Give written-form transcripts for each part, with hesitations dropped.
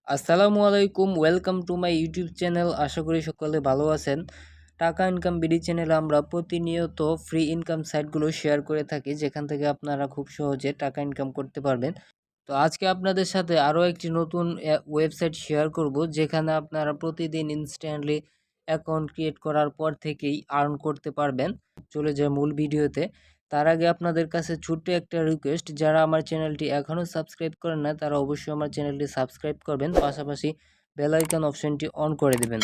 আসসালামু আলাইকুম, welcome to my YouTube channel. আশা করি সকলে ভালো আছেন। টাকা ইনকাম বিডি চ্যানেলে আমরা প্রতিনিয়ত ফ্রি ইনকাম সাইটগুলো শেয়ার করে থাকি, যেখান থেকে আপনারা খুব সহজে টাকা ইনকাম করতে পারবেন। তো আজকে আপনাদের সাথে আরও একটি নতুন ওয়েবসাইট শেয়ার করব, যেখানে আপনারা প্রতিদিন ইনস্ট্যান্টলি অ্যাকাউন্ট ক্রিয়েট করার পর থেকেই আর্ন করতে পারবেন। চলে যায় মূল ভিডিওতে। তার আগে আপনাদের কাছে ছোট্ট একটা রিকোয়েস্ট, যারা আমার চ্যানেলটি এখনও সাবস্ক্রাইব করেন না তারা অবশ্যই আমার চ্যানেলটি সাবস্ক্রাইব করবেন, পাশাপাশি বেল আইকন অপশনটি অন করে দেবেন।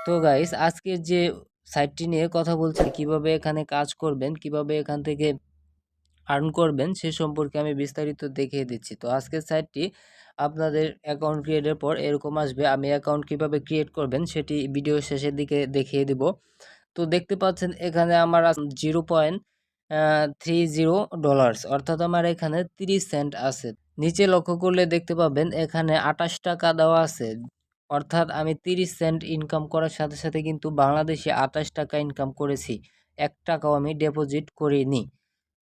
তো গাইস, আজকে যে সাইটটি নিয়ে কথা বলছি, কিভাবে এখানে কাজ করবেন, কিভাবে এখান থেকে আর্ন করবেন, সে সম্পর্কে আমি বিস্তারিত দেখিয়ে দিচ্ছি। তো আজকের সাইটটি আপনাদের অ্যাকাউন্ট ক্রিয়েটের পর এরকম আসবে। আমি অ্যাকাউন্ট কিভাবে ক্রিয়েট করবেন সেটি ভিডিও শেষের দিকে দেখিয়ে দিব। তো দেখতে পাচ্ছেন এখানে আমার 0.30 ডলার্স, অর্থাৎ আমার এখানে 30 সেন্ট আছে। নিচে লক্ষ্য করলে দেখতে পাবেন এখানে 28 টাকা দেওয়া আছে, অর্থাৎ আমি 30 সেন্ট ইনকাম করার সাথে সাথে কিন্তু বাংলাদেশে 28 টাকা ইনকাম করেছি, 1 টাকাও আমি ডিপোজিট করিনি।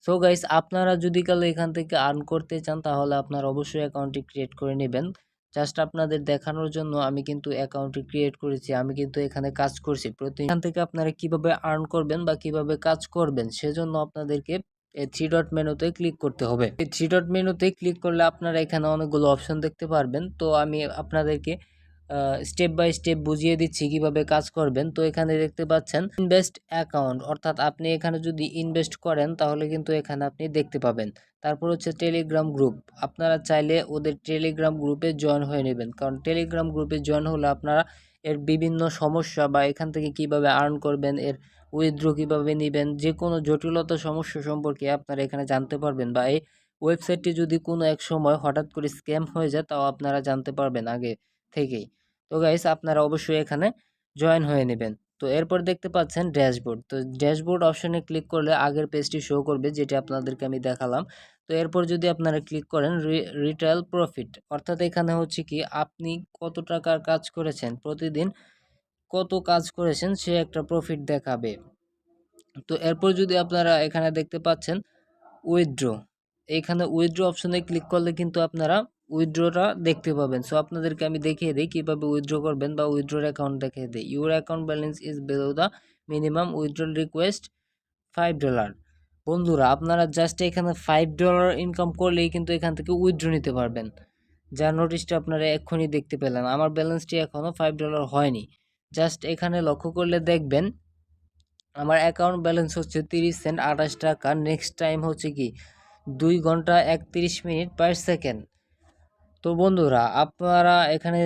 সো গাইস, আপনারা যদি কাল এখান থেকে আর্ন করতে চান তাহলে আপনারা অবশ্যই অ্যাকাউন্টটি ক্রিয়েট করে নেবেন। জাস্ট আপনাদের দেখানোর জন্য আমি কিন্তু অ্যাকাউন্টটি ক্রিয়েট করেছি, আমি কিন্তু এখানে কাজ করছি। এখান থেকে আপনারা কিভাবে আর্ন করবেন বা কিভাবে কাজ করবেন, সেজন্য আপনাদেরকে এই 3 ডট মেনুতে ক্লিক করতে হবে। এই 3 ডট মেনুতে ক্লিক করলে আপনারা এখানে অনেকগুলো অপশন দেখতে পারবেন। তো আমি আপনাদেরকে স্টেপ বাই স্টেপ বুঝিয়ে দিচ্ছি কিভাবে কাজ করবেন। তো এখানে দেখতে পাচ্ছেন ইনভেস্ট অ্যাকাউন্ট, অর্থাৎ আপনি এখানে যদি ইনভেস্ট করেন তাহলে কিন্তু এখানে আপনি দেখতে পাবেন। তারপর হচ্ছে টেলিগ্রাম গ্রুপ, আপনারা চাইলে ওদের টেলিগ্রাম গ্রুপে জয়েন হয়ে নেবেন, কারণ টেলিগ্রাম গ্রুপে জয়েন হলে আপনারা এর বিভিন্ন সমস্যা বা এখান থেকে কিভাবে আর্ন করবেন, এর উইথড্র কিভাবে নেবেন, যে কোনো জটিলতা সমস্যা সম্পর্কে আপনারা এখানে জানতে পারবেন। বা এই ওয়েবসাইটটি যদি কোনো এক সময় হঠাৎ করে স্ক্যাম হয়ে যায় তাও আপনারা জানতে পারবেন আগে থেকেই। তো গাইস, আপনারা অবশ্যই এখানে জয়েন হয়ে নেবেন। তো এরপর দেখতে পাচ্ছেন ড্যাশবোর্ড। তো ড্যাশবোর্ড অপশনে ক্লিক করলে আগের পেজটি শো করবে, যেটা আপনাদেরকে আমি দেখালাম। তো এরপর যদি আপনারা ক্লিক করেন রিটেল প্রফিট, অর্থাৎ এখানে হচ্ছে কি আপনি কত টাকার কাজ করেছেন, প্রতিদিন কত কাজ করেছেন সে একটা প্রফিট দেখাবে। তো এরপর যদি আপনারা এখানে দেখতে পাচ্ছেন উইথড্র, এইখানে উইথড্র অপশনে ক্লিক করলে কিন্তু আপনারা উইথড্রটা দেখতে পাবেন। সো আপনাদেরকে আমি দেখিয়ে দিই কীভাবে উইথড্র করবেন বা উইথড্রর অ্যাকাউন্ট দেখিয়ে দিই। Your account balance is below the minimum withdrawal request $5। বন্ধুরা, আপনারা জাস্ট এখানে $5 ইনকাম করলেই কিন্তু এখান থেকে উইথড্র নিতে পারবেন। যার নোটিশটা আপনারা এক্ষুনি দেখতে পেলেন। আমার ব্যালেন্সটি এখনও $5 হয়নি। জাস্ট এখানে লক্ষ্য করলে দেখবেন আমার অ্যাকাউন্ট ব্যালেন্স হচ্ছে 30 সেন্ট 28 টাকা। নেক্সট টাইম হচ্ছে কি 2 ঘন্টা 31 মিনিট পার সেকেন্ড। তো বন্ধুরা, আপনারা এখানে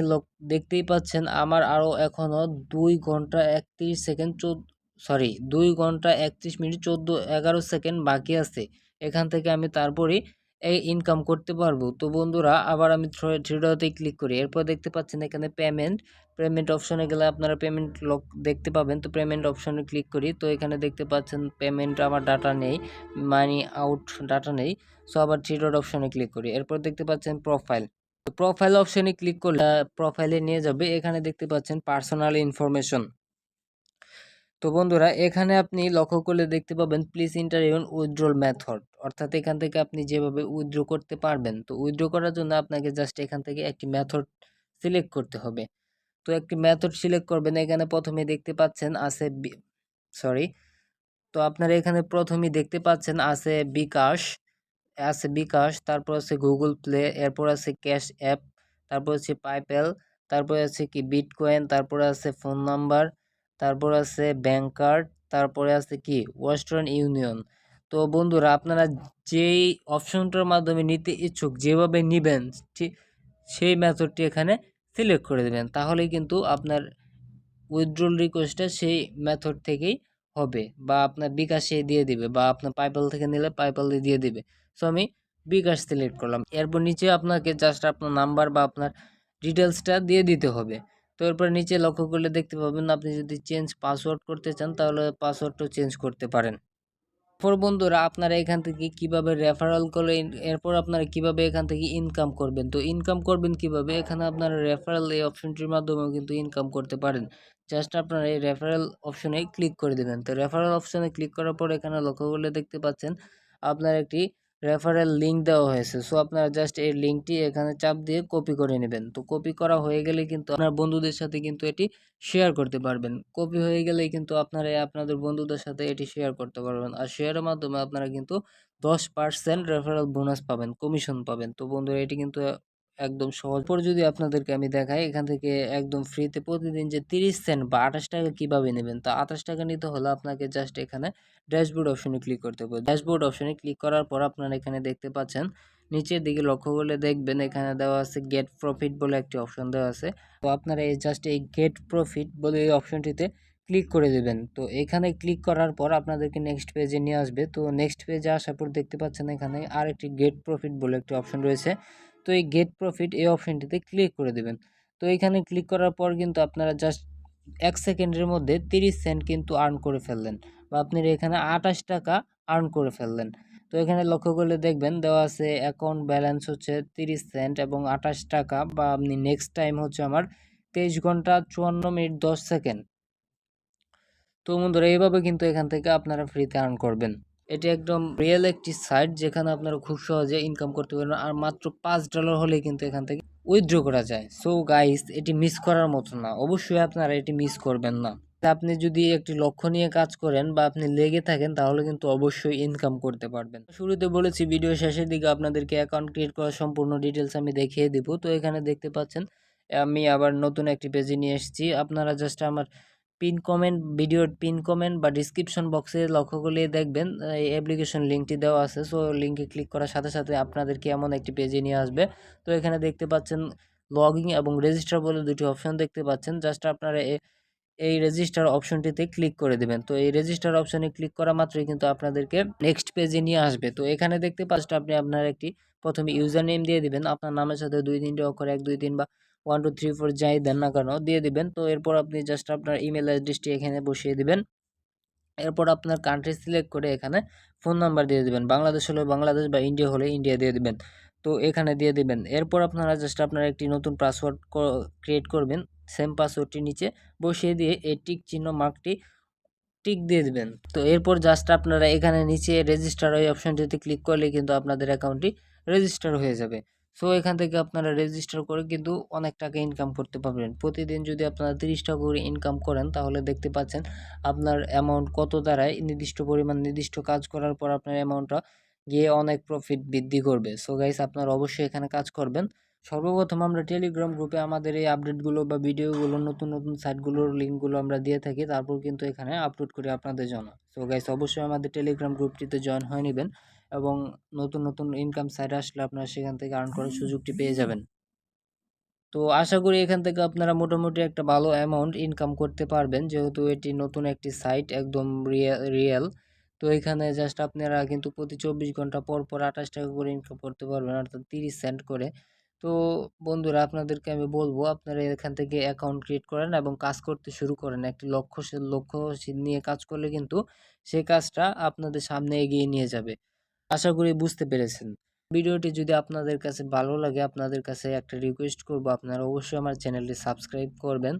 দেখতেই পাচ্ছেন আমার আরও এখনও 2 ঘন্টা 31 সেকেন্ড 2 ঘন্টা 31 মিনিট 11 সেকেন্ড বাকি আছে। এখান থেকে আমি তারপরেই এই ইনকাম করতে পারবো। তো বন্ধুরা, আবার আমি থ্রি ডটে ক্লিক করি। এরপর দেখতে পাচ্ছেন এখানে পেমেন্ট অপশনে গেলে আপনারা পেমেন্ট দেখতে পাবেন। তো পেমেন্ট অপশনে ক্লিক করি। তো এখানে দেখতে পাচ্ছেন পেমেন্ট আমার ডাটা নেই, মানি আউট ডাটা নেই। সো আবার থ্রি ডট অপশনে ক্লিক করি। এরপর দেখতে পাচ্ছেন প্রোফাইল। তো প্রোফাইল অপশনে ক্লিক করলে প্রোফাইলে নিয়ে যাবে। এখানে দেখতে পাচ্ছেন পার্সোনাল ইনফরমেশন। তো বন্ধুরা, এখানে আপনি লক্ষ্য করলে দেখতে পাবেন please enter your withdrawal method, অর্থাৎ এখান থেকে আপনি যেভাবে উইথড্র করতে পারবেন। তো উইথড্র করার জন্য আপনাকে জাস্ট এখান থেকে একটি মেথড সিলেক্ট করতে হবে। তো একটি মেথড সিলেক্ট করবেন। এখানে প্রথমে দেখতে পাচ্ছেন আছে তো আপনারা এখানে প্রথমেই দেখতে পাচ্ছেন বিকাশ, তারপর আছে গুগল প্লে, এরপর আছে ক্যাশ অ্যাপ, তারপর আছে পাইপেল, তারপর আছে কি বিটকয়েন, তারপরে আছে ফোন নাম্বার, তারপর আছে ব্যাংক কার্ড, তারপরে আছে কি ওয়েস্টার্ন ইউনিয়ন। তো বন্ধুরা, আপনারা যেই অপশনটার মাধ্যমে নিতে ইচ্ছুক, যেভাবে নেবেন ঠিক সেই মেথডটি এখানে সিলেক্ট করে দেবেন, তাহলেই কিন্তু আপনার উইথড্রল রিকোয়েস্টটা সেই মেথড থেকেই হবে, বা আপনার বিকাশে দিয়ে দিবে, বা আপনার পাইপল থেকে নিলে পাইপলে দিয়ে দিবে। সো আমি বিকাশ সিলেক্ট করলাম। এরপর নিচে আপনাকে জাস্ট আপনার নাম্বার বা আপনার ডিটেলসটা দিয়ে দিতে হবে। তো এরপর নিচে লক্ষ্য করলে দেখতে পাবেন আপনি যদি চেঞ্জ পাসওয়ার্ড করতে চান তাহলে পাসওয়ার্ডটাও চেঞ্জ করতে পারেন। এরপর বন্ধুরা, আপনারা এখান থেকে কিভাবে রেফারেল করে এরপর আপনারা কিভাবে এখান থেকে ইনকাম করবেন। তো ইনকাম করবেন কিভাবে, এখানে আপনারা রেফারেল এই অপশনটির মাধ্যমেও কিন্তু ইনকাম করতে পারেন। জাস্ট আপনারা এই রেফারেল অপশনে ক্লিক করে দেবেন। তো রেফারেল অপশনে ক্লিক করার পর এখানে লক্ষ্য করলে দেখতে পাচ্ছেন আপনার একটি রেফারেল লিঙ্ক দেওয়া হয়েছে। সো আপনারা জাস্ট এই লিঙ্কটি এখানে চাপ দিয়ে কপি করে নেবেন। তো কপি করা হয়ে গেলে কিন্তু আপনার বন্ধুদের সাথে কিন্তু এটি শেয়ার করতে পারবেন। কপি হয়ে গেলেই কিন্তু আপনারা আপনাদের বন্ধুদের সাথে এটি শেয়ার করতে পারবেন। আর শেয়ারের মাধ্যমে আপনারা কিন্তু 10% রেফারেল বোনাস পাবেন, কমিশন পাবেন। তো বন্ধুরা এটি কিন্তু একদম সহজ। পর যদি আপনাদেরকে আমি দেখাই এখান থেকে একদম ফ্রিতে প্রতিদিন যে 30 সেন্ট বা 28 টাকা কিভাবে নেবেন। তো 28 টাকা নিতে হলে আপনাকে জাস্ট এখানে ড্যাশবোর্ড অপশনে ক্লিক করতে হবে। ড্যাশবোর্ড অপশনে ক্লিক করার পর আপনারা এখানে দেখতে পাচ্ছেন নিচের দিকে লক্ষ্য করলে দেখবেন এখানে দেওয়া আছে গেট প্রফিট বলে একটি অপশন দেওয়া আছে। তো আপনারা এই জাস্ট এই গেট প্রফিট বলে এই অপশনটিতে ক্লিক করে দেবেন। তো এখানে ক্লিক করার পর আপনাদেরকে নেক্সট পেজে নিয়ে আসবে। তো নেক্সট পেজে আসার পর দেখতে পাচ্ছেন এখানে আর একটি গেট প্রফিট বলে একটি অপশন রয়েছে। তো এই গেট প্রফিট এই অপশনটিতে ক্লিক করে দেবেন। তো এখানে ক্লিক করার পর কিন্তু আপনারা জাস্ট 1 সেকেন্ডের মধ্যে 30 সেন্ট কিন্তু আর্ন করে ফেললেন, বা আপনি এখানে 28 টাকা আর্ন করে ফেললেন। তো এখানে লক্ষ্য করলে দেখবেন দেওয়া আছে অ্যাকাউন্ট ব্যালেন্স হচ্ছে 30 সেন্ট এবং 28 টাকা, বা আপনি নেক্সট টাইম হচ্ছে আমার 23 ঘন্টা 54 মিনিট 10 সেকেন্ড। তো বন্ধুরা এইভাবে কিন্তু এখান থেকে আপনারা ফ্রিতে আর্ন করবেন। এটি একদম রিয়েল একটি সাইট যেখানে আপনারা খুব সহজে ইনকাম করতে পারবেন। আর মাত্র $5 হলেই কিন্তু এখান থেকে উইথড্র করা যায়। সো গাইস এটি মিস করার মতো না, অবশ্যই আপনারা এটি মিস করবেন না। আপনি যদি একটি লক্ষ্য নিয়ে কাজ করেন বা আপনি লেগে থাকেন তাহলে কিন্তু অবশ্যই ইনকাম করতে পারবেন। শুরুতে বলেছি ভিডিও শেষের দিকে আপনাদেরকে অ্যাকাউন্ট ক্রিয়েট করার সম্পূর্ণ ডিটেলস আমি দেখিয়ে দিব। তো এখানে দেখতে পাচ্ছেন আমি আবার নতুন একটি পেজে নিয়ে এসেছি। আপনারা জাস্ট আমার ভিডিওর পিন কমেন্ট বা ডিসক্রিপশন বক্সে লক্ষ্য করলে দেখবেন এই অ্যাপ্লিকেশন লিঙ্কটি দেওয়া আছে। সো লিঙ্কে ক্লিক করার সাথে সাথে আপনাদেরকে এমন একটি পেজে নিয়ে আসবে। তো এখানে দেখতে পাচ্ছেন লগইন এবং রেজিস্টার বলে দুটি অপশন দেখতে পাচ্ছেন। জাস্ট আপনারা এই রেজিস্টার অপশনটিতে ক্লিক করে দেবেন। তো এই রেজিস্টার অপশনে ক্লিক করা মাত্রই কিন্তু আপনাদেরকে নেক্সট পেজে নিয়ে আসবে। তো এখানে দেখতে পাচ্ছেন আপনি আপনার একটি প্রথমে ইউজার নেম দিয়ে দিবেন, আপনার নামের সাথে 2-3টি অক্ষর 1-2-3 বা 1-2-3-4 যাই দেন না কেন দিয়ে দিবেন। তো এরপর আপনি জাস্ট আপনার ইমেল অ্যাড্রেসটি এখানে বসিয়ে দিবেন। এরপর আপনার কান্ট্রি সিলেক্ট করে এখানে ফোন নাম্বার দিয়ে দিবেন, বাংলাদেশ হলে বাংলাদেশ বা ইন্ডিয়া হলে ইন্ডিয়া দিয়ে দিবেন। তো এখানে দিয়ে দিবেন। এরপর আপনারা জাস্ট আপনার একটি নতুন পাসওয়ার্ড ক্রিয়েট করবেন, সেম পাসওয়ার্ডটি নিচে বসিয়ে দিয়ে এই টিক চিহ্ন মার্কটি টিক দিয়ে দিবেন। তো এরপর জাস্ট আপনারা এখানে নিচে রেজিস্টার ওই অপশনটিতে ক্লিক করলে কিন্তু আপনাদের অ্যাকাউন্টটি রেজিস্টার হয়ে যাবে। সো এখান থেকে আপনারা রেজিস্টার করে কিন্তু অনেক টাকা ইনকাম করতে পারবেন। প্রতিদিন যদি আপনারা 30 টাকা করে ইনকাম করেন তাহলে দেখতে পাচ্ছেন আপনার অ্যামাউন্ট কত দাঁড়ায়। নির্দিষ্ট পরিমাণ নির্দিষ্ট কাজ করার পর আপনার অ্যামাউন্টটা গিয়ে অনেক প্রফিট বৃদ্ধি করবে। সো গাইস আপনারা অবশ্যই এখানে কাজ করবেন। সর্বপ্রথম আমরা টেলিগ্রাম গ্রুপে আমাদের এই আপডেটগুলো বা ভিডিওগুলো নতুন নতুন সাইটগুলোর লিঙ্কগুলো আমরা দিয়ে থাকি, তারপর কিন্তু এখানে আপলোড করি আপনাদের জন্য। সো গাইস অবশ্যই আমাদের টেলিগ্রাম গ্রুপটিতে জয়েন হয়ে নেবেন এবং নতুন নতুন ইনকাম সাইট আসলে আপনারা সেখান থেকে আর্ন করার সুযোগটি পেয়ে যাবেন। তো আশা করি এখান থেকে আপনারা মোটামুটি একটা ভালো অ্যামাউন্ট ইনকাম করতে পারবেন, যেহেতু এটি নতুন একটি সাইট একদম রিয়েল। তো এখানে জাস্ট আপনারা কিন্তু প্রতি 24 ঘন্টা পর পর 28 টাকা করে ইনকাম করতে পারবেন, অর্থাৎ 30 সেন্ট করে। তো বন্ধুরা আপনাদেরকে আমি বলবো আপনারা এখান থেকে অ্যাকাউন্ট ক্রিয়েট করেন এবং কাজ করতে শুরু করেন। একটি লক্ষ্য নিয়ে কাজ করলে কিন্তু সেই কাজটা আপনাদের সামনে এগিয়ে নিয়ে যাবে। আশা করি বুঝতে পেরেছেন। ভিডিওটি যদি আপনাদের কাছে ভালো লাগে, আপনাদের কাছে একটা রিকোয়েস্ট করব আপনারা অবশ্যই আমার চ্যানেলটি সাবস্ক্রাইব করবেন,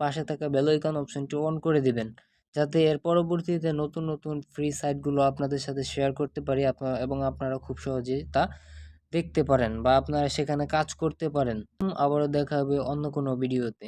পাশে থাকা বেল আইকন অপশনটি অন করে দিবেন, যাতে এর পরবর্তীতে নতুন নতুন ফ্রি সাইটগুলো আপনাদের সাথে শেয়ার করতে পারি এবং আপনারা খুব সহজেই তা দেখতে পারেন বা আপনারা সেখানে কাজ করতে পারেন। আবারও দেখা হবে অন্য কোনো ভিডিওতে।